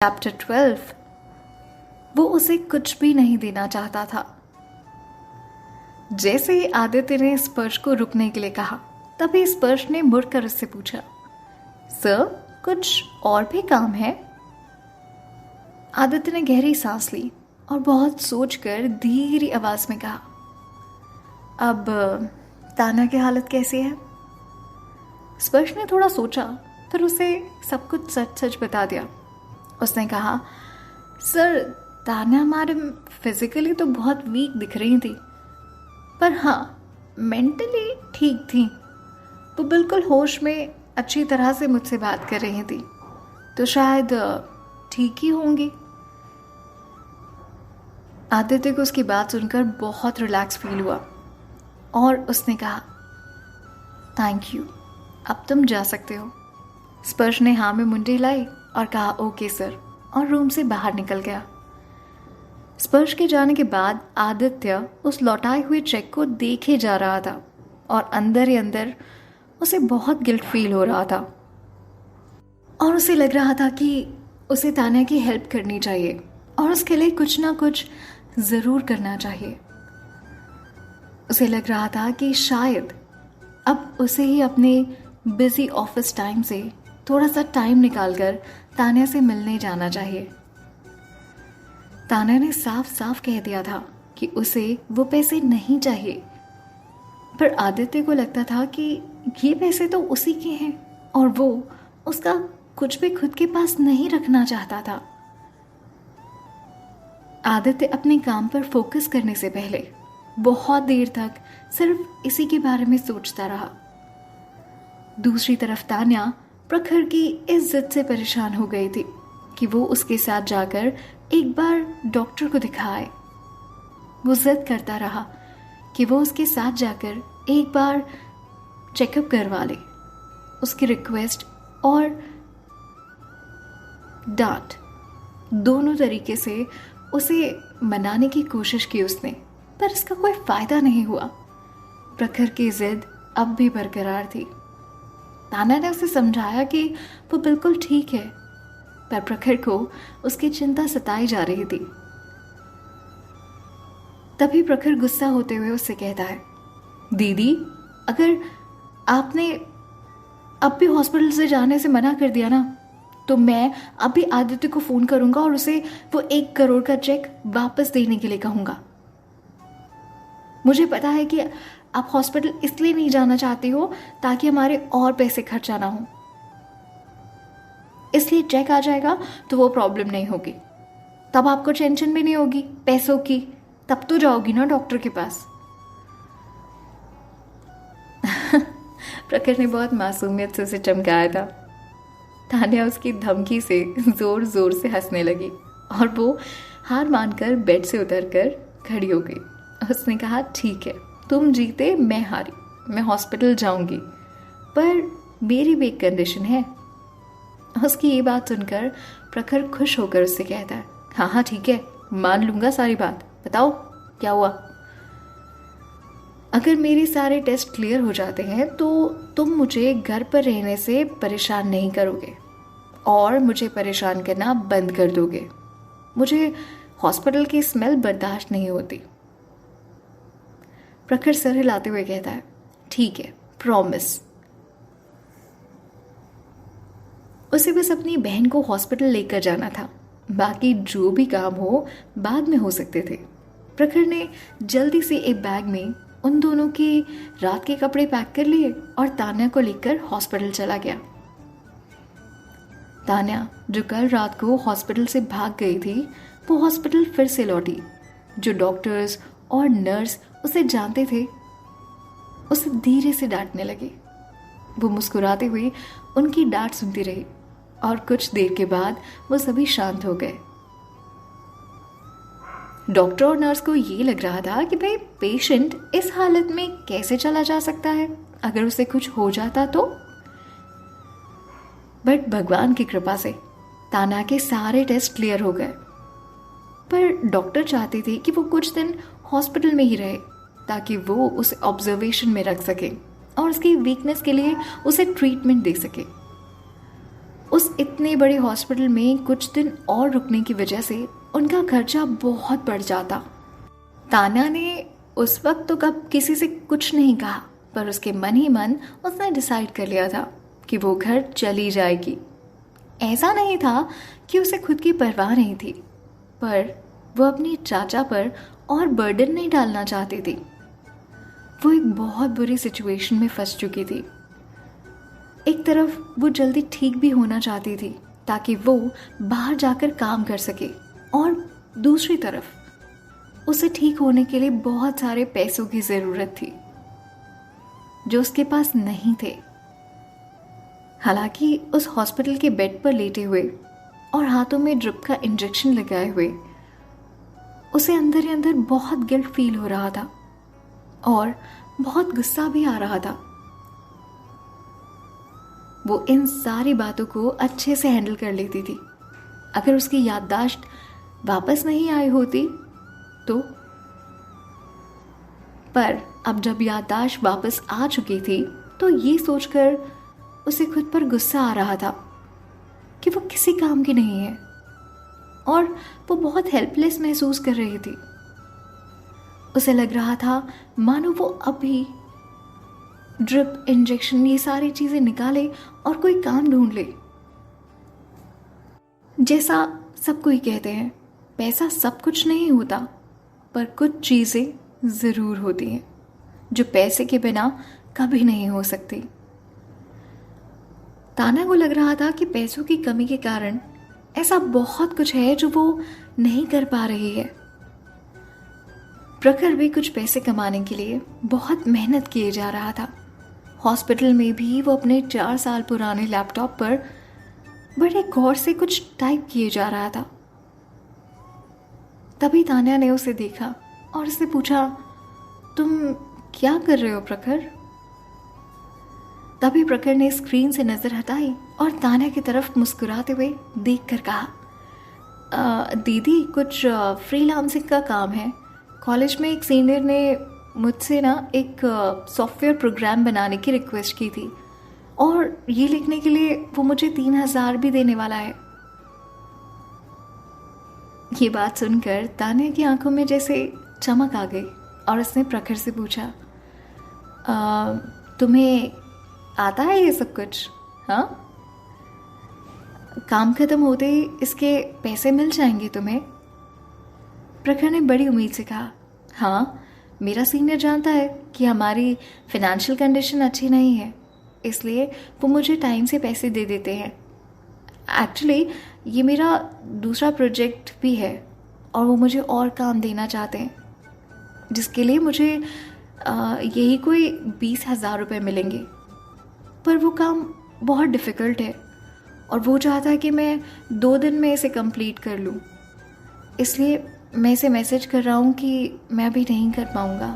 Chapter 12। वो उसे कुछ भी नहीं देना चाहता था। जैसे ही आदित्य ने स्पर्श को रुकने के लिए कहा, तभी स्पर्श ने मुड़कर उससे पूछा, सर, कुछ और भी काम है? आदित्य ने गहरी सांस ली और बहुत सोचकर धीरी आवाज में कहा, अब ताना की हालत कैसी है? स्पर्श ने थोड़ा सोचा, फिर उसे सब कुछ सच सच बता दिया। उसने कहा, सर, ताना मैडम फिजिकली तो बहुत वीक दिख रही थी, पर हाँ, मेंटली ठीक थी। वो बिल्कुल होश में अच्छी तरह से मुझसे बात कर रही थी, तो शायद ठीक ही होंगी। आदित्य को उसकी बात सुनकर बहुत रिलैक्स फील हुआ और उसने कहा, थैंक यू, अब तुम जा सकते हो। स्पर्श ने हाँ में मुंडी हिलाई और कहा, ओके सर, और रूम से बाहर निकल गया। स्पर्श के जाने के बाद आदित्य उस लौटाए हुए चेक को देखे जा रहा था और अंदर ही अंदर उसे बहुत गिल्ट फील हो रहा था और उसे लग रहा था कि उसे तान्या की हेल्प करनी चाहिए और उसके लिए कुछ ना कुछ ज़रूर करना चाहिए। उसे लग रहा था कि शायद अब उसे ही अपने बिजी ऑफिस टाइम से थोड़ा सा टाइम निकालकर तान्या से मिलने जाना चाहिए। तान्या ने साफ साफ कह दिया था कि उसे वो पैसे नहीं चाहिए, पर आदित्य को लगता था कि ये पैसे तो उसी के हैं और वो उसका कुछ भी खुद के पास नहीं रखना चाहता था। आदित्य अपने काम पर फोकस करने से पहले बहुत देर तक सिर्फ इसी के बारे में सोचता रहा। दूसरी तरफ तान्या प्रखर की इस जिद से परेशान हो गई थी कि वो उसके साथ जाकर एक बार डॉक्टर को दिखाए। वो जिद करता रहा कि वो उसके साथ जाकर एक बार चेकअप करवा ले। उसकी रिक्वेस्ट और डांट दोनों तरीके से उसे मनाने की कोशिश की उसने, पर इसका कोई फायदा नहीं हुआ। प्रखर की जिद अब भी बरकरार थी। तान्या ने उसे समझाया कि वो बिल्कुल ठीक है, पर प्रखर को उसकी चिंता सताई जा रही थी। तभी प्रखर गुस्सा होते हुए उससे कहता है, दीदी, अगर आपने अब भी हॉस्पिटल से जाने से मना कर दिया ना, तो मैं अभी आदित्य को फोन करूंगा और उसे वो 1 करोड़ का चेक वापस देने के लिए कहूंगा। मुझे पता है कि आप हॉस्पिटल इसलिए नहीं जाना चाहती हो ताकि हमारे और पैसे खर्चा ना हो, इसलिए चेक आ जाएगा तो वो प्रॉब्लम नहीं होगी, तब आपको टेंशन भी नहीं होगी पैसों की, तब तो जाओगी ना डॉक्टर के पास। प्रखर ने बहुत मासूमियत से उसे चमकाया था। तान्या उसकी धमकी से जोर जोर से हंसने लगी और वो हार मानकर बेड से उतरकर खड़ी हो गई। उसने कहा, ठीक है, तुम जीते, मैं हारी, मैं हॉस्पिटल जाऊंगी, पर मेरी भी एक कंडीशन है। उसकी ये बात सुनकर प्रखर खुश होकर उससे कहता है, हाँ हाँ ठीक है, मान लूंगा सारी बात, बताओ क्या हुआ। अगर मेरे सारे टेस्ट क्लियर हो जाते हैं तो तुम मुझे घर पर रहने से परेशान नहीं करोगे और मुझे परेशान करना बंद कर दोगे। मुझे हॉस्पिटल की स्मेल बर्दाश्त नहीं होती। प्रखर सर हिलाते हुए कहता है, ठीक है, प्रॉमिस। उसे बस अपनी बहन को हॉस्पिटल लेकर जाना था, बाकी जो भी काम हो बाद में हो सकते थे। प्रखर ने जल्दी से एक बैग में उन दोनों के रात के कपड़े पैक कर लिए और तान्या को लेकर हॉस्पिटल चला गया। तान्या, जो कल रात को हॉस्पिटल से भाग गई थी, वो हॉस्पिटल फिर से लौटी। जो डॉक्टर्स और नर्स उसे जानते थे, उसे धीरे से डांटने लगे। वो मुस्कुराते हुए उनकी डांट सुनती रही और कुछ देर के बाद वो सभी शांत हो गए। डॉक्टर और नर्स को ये लग रहा था कि भाई, पेशेंट इस हालत में कैसे चला जा सकता है, अगर उसे कुछ हो जाता तो। बट भगवान की कृपा से तान्या के सारे टेस्ट क्लियर हो गए। पर डॉक्टर चाहते थे कि वो कुछ दिन हॉस्पिटल में ही रहे ताकि वो उसे ऑब्जर्वेशन में रख सके और उसकी वीकनेस के लिए उसे ट्रीटमेंट दे सके। उस इतने बड़े हॉस्पिटल में कुछ दिन और रुकने की वजह से उनका खर्चा बहुत बढ़ जाता। तान्या ने उस वक्त तो कब किसी से कुछ नहीं कहा, पर उसके मन ही मन उसने डिसाइड कर लिया था कि वो घर चली जाएगी। ऐसा नहीं था कि उसे खुद की परवाह नहीं थी, पर वो अपनी चाचा पर और बर्डन नहीं डालना चाहती थी। वो एक बहुत बुरी सिचुएशन में फंस चुकी थी। एक तरफ वो जल्दी ठीक भी होना चाहती थी ताकि वो बाहर जाकर काम कर सके, और दूसरी तरफ उसे ठीक होने के लिए बहुत सारे पैसों की ज़रूरत थी जो उसके पास नहीं थे। हालांकि उस हॉस्पिटल के बेड पर लेटे हुए और हाथों में ड्रिप का इंजेक्शन लगाए हुए उसे अंदर ही अंदर बहुत गिल्ट फील हो रहा था और बहुत गुस्सा भी आ रहा था। वो इन सारी बातों को अच्छे से हैंडल कर लेती थी। अगर उसकी याददाश्त वापस नहीं आई होती तो, पर अब जब याददाश्त वापस आ चुकी थी तो ये सोचकर उसे खुद पर गुस्सा आ रहा था कि वो किसी काम की नहीं है और वो बहुत हेल्पलेस महसूस कर रही थी। उसे लग रहा था मानो वो अभी ड्रिप, इंजेक्शन, ये सारी चीजें निकाले और कोई काम ढूंढ ले। जैसा सब कोई कहते हैं, पैसा सब कुछ नहीं होता, पर कुछ चीजें जरूर होती हैं जो पैसे के बिना कभी नहीं हो सकती। तान्या को लग रहा था कि पैसों की कमी के कारण ऐसा बहुत कुछ है जो वो नहीं कर पा रही है। प्रखर भी कुछ पैसे कमाने के लिए बहुत मेहनत किए जा रहा था। हॉस्पिटल में भी वो अपने 4 साल पुराने लैपटॉप पर बड़े गौर से कुछ टाइप किए जा रहा था। तभी तान्या ने उसे देखा और उससे पूछा, तुम क्या कर रहे हो प्रखर? तभी प्रखर ने स्क्रीन से नजर हटाई और तान्या की तरफ मुस्कुराते हुए देखकर कहा, दीदी कुछ फ्रीलांसिंग का काम है। कॉलेज में एक सीनियर ने मुझसे ना एक सॉफ्टवेयर प्रोग्राम बनाने की रिक्वेस्ट की थी और ये लिखने के लिए वो मुझे 3,000 भी देने वाला है। ये बात सुनकर तान्या की आंखों में जैसे चमक आ गई और उसने प्रखर से पूछा, तुम्हें आता है ये सब कुछ? हाँ, काम खत्म होते ही इसके पैसे मिल जाएंगे तुम्हें? प्रखर ने बड़ी उम्मीद से कहा, हाँ, मेरा सीनियर जानता है कि हमारी फिनेंशियल कंडीशन अच्छी नहीं है, इसलिए वो मुझे टाइम से पैसे दे देते हैं। एक्चुअली ये मेरा दूसरा प्रोजेक्ट भी है और वो मुझे और काम देना चाहते हैं, जिसके लिए मुझे यही कोई 20,000 रुपये मिलेंगे। पर वो काम बहुत डिफ़िकल्ट है और वो चाहता है कि मैं 2 दिन में इसे कंप्लीट कर लूँ, इसलिए मैं इसे मैसेज कर रहा हूँ कि मैं अभी नहीं कर पाऊँगा।